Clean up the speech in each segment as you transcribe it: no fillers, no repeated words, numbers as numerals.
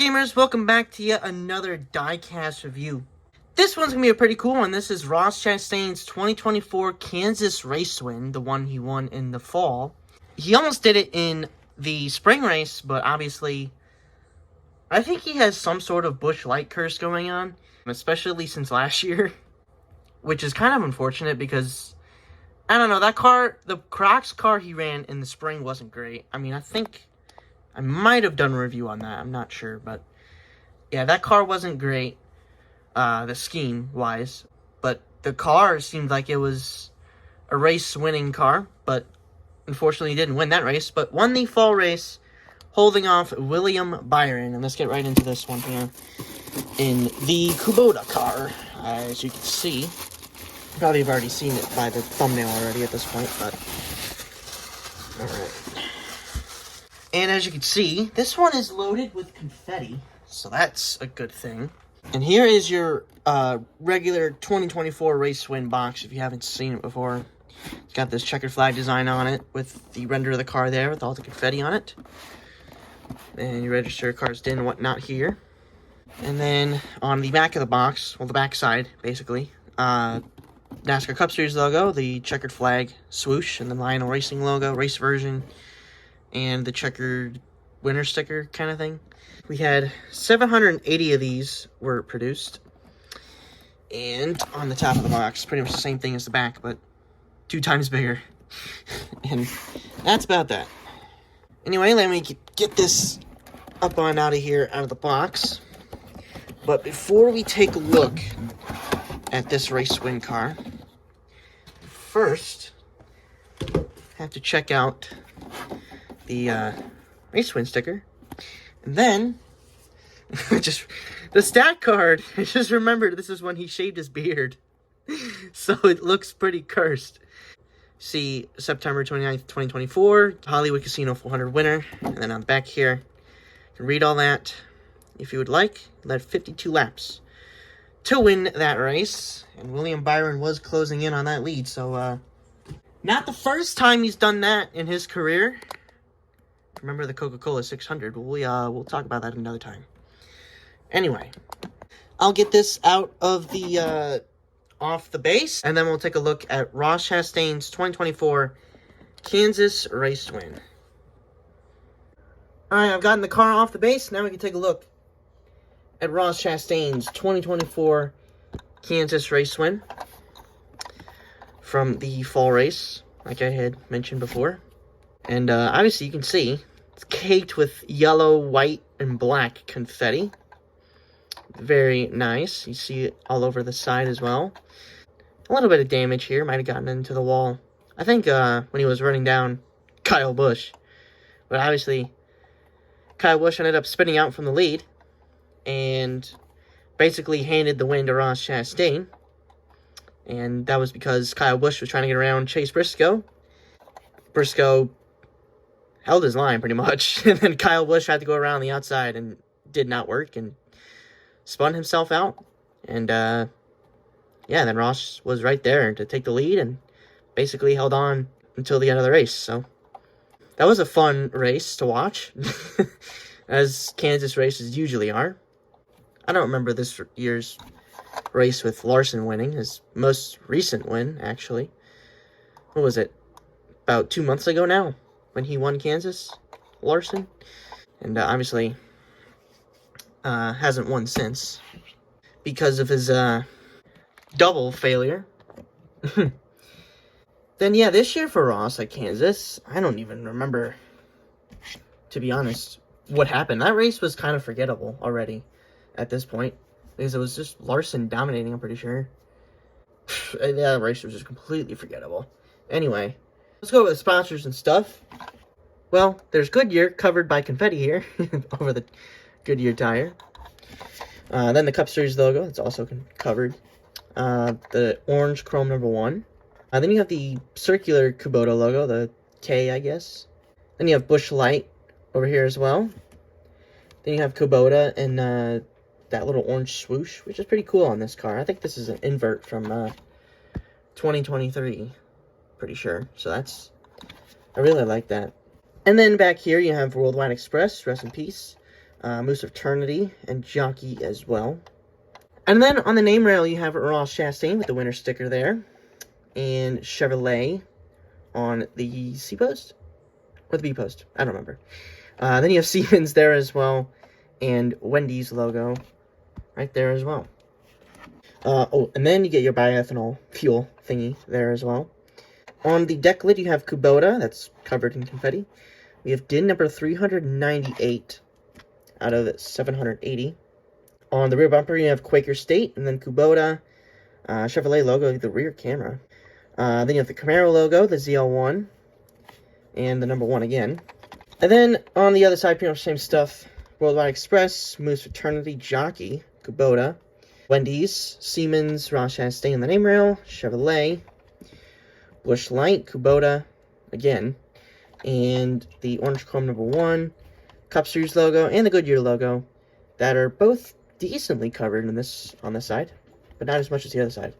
gamers? Welcome back to yet another Diecast review. This one's going to be a pretty cool one. This is Ross Chastain's 2024 Kansas race win, the one he won in the fall. He almost did it in the spring race, but obviously, I think he has some sort of Busch Light curse going on, especially since last year, which is kind of unfortunate because, I don't know, that car, the Crocs car he ran in the spring wasn't great. I mean, I think I might have done a review on that. I'm not sure, but yeah, that car wasn't great, the scheme-wise. But the car seemed like it was a race-winning car, but unfortunately didn't win that race, but won the fall race, holding off William Byron. And let's get right into this one here in the Kubota car. As you can see, probably have already seen it by the thumbnail already at this point, but alright. And as you can see, this one is loaded with confetti, so that's a good thing. And here is your regular 2024 race win box, if you haven't seen it before. It's got this checkered flag design on it, with the render of the car there, with all the confetti on it. And you register your car's in and whatnot here. And then on the back of the box, well, the back side, basically, NASCAR Cup Series logo, the checkered flag swoosh, and the Lionel Racing logo, race version, and the checkered winner sticker kind of thing. We had 780 of these were produced. And on the top of the box, pretty much the same thing as the back, but 2 times bigger. And that's about that. Anyway, let me get this up on out of here, out of the box. But before we take a look at this race win car, first, I have to check out the race win sticker, and then just the stat card. I just remembered this is when he shaved his beard, so it looks pretty cursed. See, September 29th, 2024, Hollywood Casino 400 winner, and then on the back here, you can read all that if you would like. Led 52 laps to win that race, and William Byron was closing in on that lead, so not the first time he's done that in his career. Remember the Coca-Cola 600, but we'll talk about that another time. Anyway, I'll get this out of the off the base, and then we'll take a look at Ross Chastain's 2024 Kansas race win. Alright, I've gotten the car off the base. Now we can take a look at Ross Chastain's 2024 Kansas race win from the fall race, like I had mentioned before. And obviously you can see it's caked with yellow, white, and black confetti. Very nice. You see it all over the side as well. A little bit of damage here. Might have gotten into the wall, I think, when he was running down Kyle Busch. But obviously, Kyle Busch ended up spinning out from the lead and basically handed the win to Ross Chastain. And that was because Kyle Busch was trying to get around Chase Briscoe. Briscoe held his line pretty much, and then Kyle Busch had to go around the outside and did not work and spun himself out. And yeah, then Ross was right there to take the lead and basically held on until the end of the race. So that was a fun race to watch, as Kansas races usually are. I don't remember this year's race with Larson winning, his most recent win, actually. What was it? About 2 months ago now, when he won Kansas, Larson. And obviously hasn't won since because of his double failure. Then yeah, this year for Ross at Kansas, I don't even remember, to be honest, what happened. That race was kind of forgettable already at this point, because it was just Larson dominating, I'm pretty sure. That race was just completely forgettable. Anyway, let's go with the sponsors and stuff. Well, there's Goodyear covered by confetti here over the Goodyear tire. Then the Cup Series logo, it's also covered. The orange chrome number 1. Then you have the circular Kubota logo, the K, I guess. Then you have Busch Light over here as well. Then you have Kubota and that little orange swoosh, which is pretty cool on this car. I think this is an invert from 2023, pretty sure. So I really like that. And then back here you have Worldwide Express, rest in peace. Moose of Eternity, and Jockey as well. And then on the name rail, you have Ross Chastain with the winner sticker there, and Chevrolet on the C post or the B post. I don't remember. Then you have Siemens there as well, and Wendy's logo right there as well. Oh, and then you get your bioethanol fuel thingy there as well. On the deck lid, you have Kubota, that's covered in confetti. We have DIN number 398 out of 780. On the rear bumper, you have Quaker State, and then Kubota, Chevrolet logo, the rear camera. Then you have the Camaro logo, the ZL1, and the number 1 again. And then on the other side, pretty much same stuff. Worldwide Express, Moose Fraternity, Jockey, Kubota, Wendy's, Siemens, Ross Chastain on the name rail, Chevrolet, Busch Light, Kubota, again, and the Orange Chrome number 1, Cup Series logo, and the Goodyear logo that are both decently covered on this side, but not as much as the other side.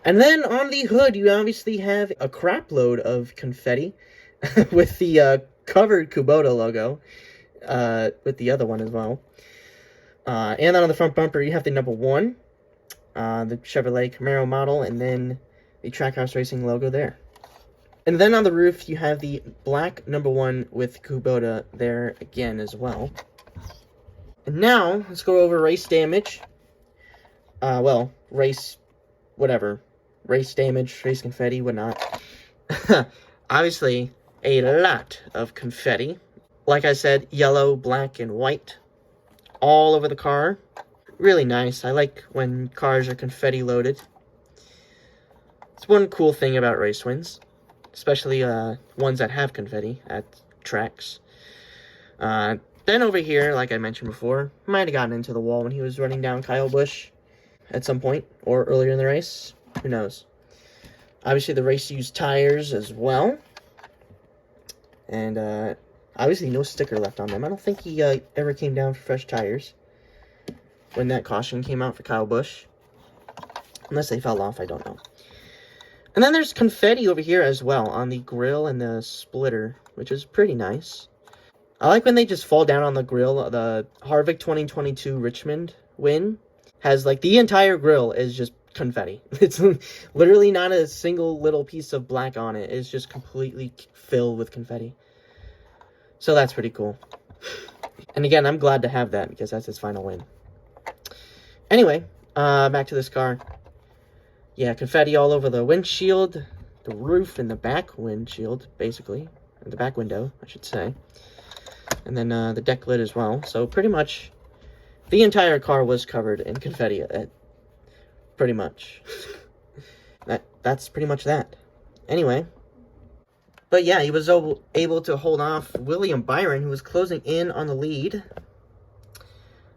And then on the hood, you obviously have a crap load of confetti with the covered Kubota logo, with the other one as well. And then on the front bumper, you have the number 1, the Chevrolet Camaro model, and then the Trackhouse Racing logo there. And then on the roof, you have the black number 1 with Kubota there again as well. And now, let's go over race damage. Race damage, race confetti, whatnot. Obviously, a lot of confetti. Like I said, yellow, black, and white. All over the car. Really nice. I like when cars are confetti loaded. It's one cool thing about race wins. Especially ones that have confetti at tracks. Then over here, like I mentioned before, might have gotten into the wall when he was running down Kyle Busch at some point, or earlier in the race. Who knows? Obviously, the race used tires as well. And obviously, no sticker left on them. I don't think he ever came down for fresh tires when that caution came out for Kyle Busch. Unless they fell off, I don't know. And then there's confetti over here as well on the grill and the splitter, which is pretty nice. I like when they just fall down on the grill. The Harvick 2022 Richmond win has, like, the entire grill is just confetti. It's literally not a single little piece of black on it. It's just completely filled with confetti. So that's pretty cool. And again, I'm glad to have that because that's his final win. Anyway, back to this car. Yeah, confetti all over the windshield, the roof, and the back windshield, basically. Or the back window, I should say. And then the deck lid as well. So pretty much the entire car was covered in confetti. Pretty much. That's pretty much that. Anyway. But yeah, he was able to hold off William Byron, who was closing in on the lead.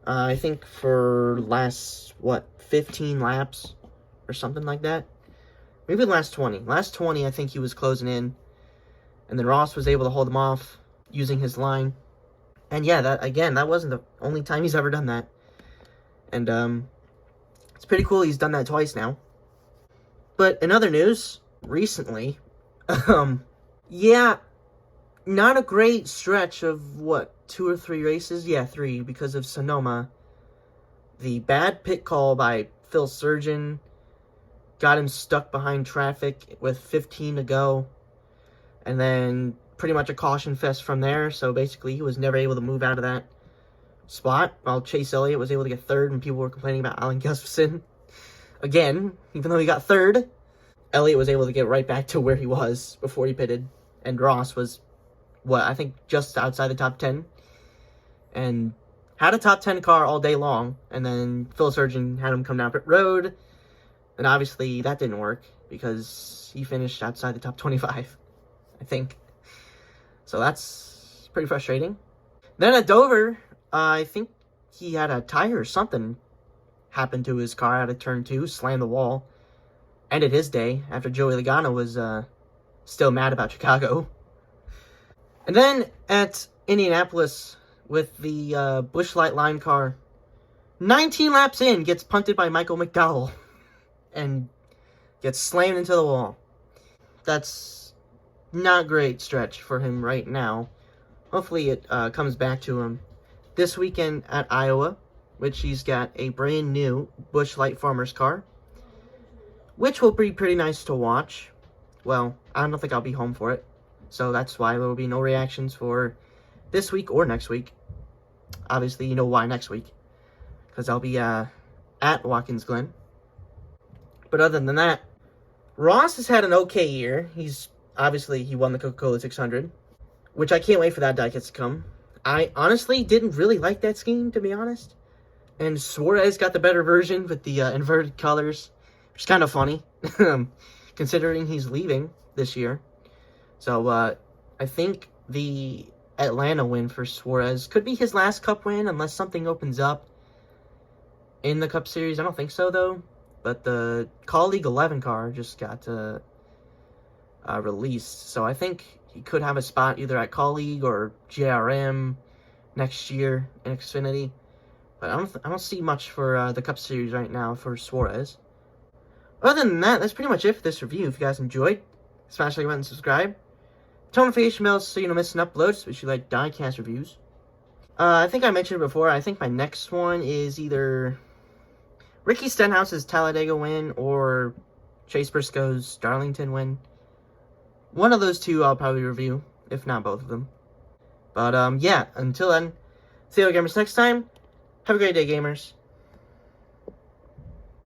I think for last, 15 laps? Or something like that. Maybe the last 20. Last 20, I think he was closing in. And then Ross was able to hold him off using his line. And yeah, that wasn't the only time he's ever done that. And it's pretty cool he's done that twice now. But in other news, recently, yeah, not a great stretch of, 2 or 3 races? Yeah, 3, because of Sonoma. The bad pit call by Phil Surgeon got him stuck behind traffic with 15 to go. And then pretty much a caution fest from there. So basically, he was never able to move out of that spot, while Chase Elliott was able to get 3rd, and people were complaining about Alan Gustafson. Again, even though he got 3rd, Elliott was able to get right back to where he was before he pitted. And Ross was, I think just outside the top 10. And had a top 10 car all day long. And then Phil Surgeon had him come down pit road. And obviously that didn't work because he finished outside the top 25, I think. So that's pretty frustrating. Then at Dover, I think he had a tire or something happen to his car out of turn 2, slammed the wall. Ended his day after Joey Logano was still mad about Chicago. And then at Indianapolis with the Busch Light line car, 19 laps in, gets punted by Michael McDowell and gets slammed into the wall. That's not a great stretch for him right now. Hopefully it comes back to him this weekend at Iowa, which he's got a brand new Busch Light Farmers car, which will be pretty nice to watch. Well, I don't think I'll be home for it, so that's why there will be no reactions for this week or next week. Obviously, you know why next week, because I'll be at Watkins Glen. But other than that, Ross has had an okay year. He won the Coca-Cola 600, which I can't wait for that diecast to come. I honestly didn't really like that scheme, to be honest. And Suarez got the better version with the inverted colors, which is kind of funny, considering he's leaving this year. So I think the Atlanta win for Suarez could be his last Cup win, unless something opens up in the Cup Series. I don't think so, though. But the Call League 11 car just got released. So I think he could have a spot either at Call League or JRM next year in Xfinity. But I don't see much for the Cup Series right now for Suarez. Other than that, that's pretty much it for this review. If you guys enjoyed, smash like button and subscribe. Turn notification bells so you don't miss an upload, especially like diecast reviews. I think I mentioned it before. I think my next one is either Ricky Stenhouse's Talladega win or Chase Briscoe's Darlington win. One of those two I'll probably review, if not both of them. But yeah, until then, see you gamers next time. Have a great day, gamers.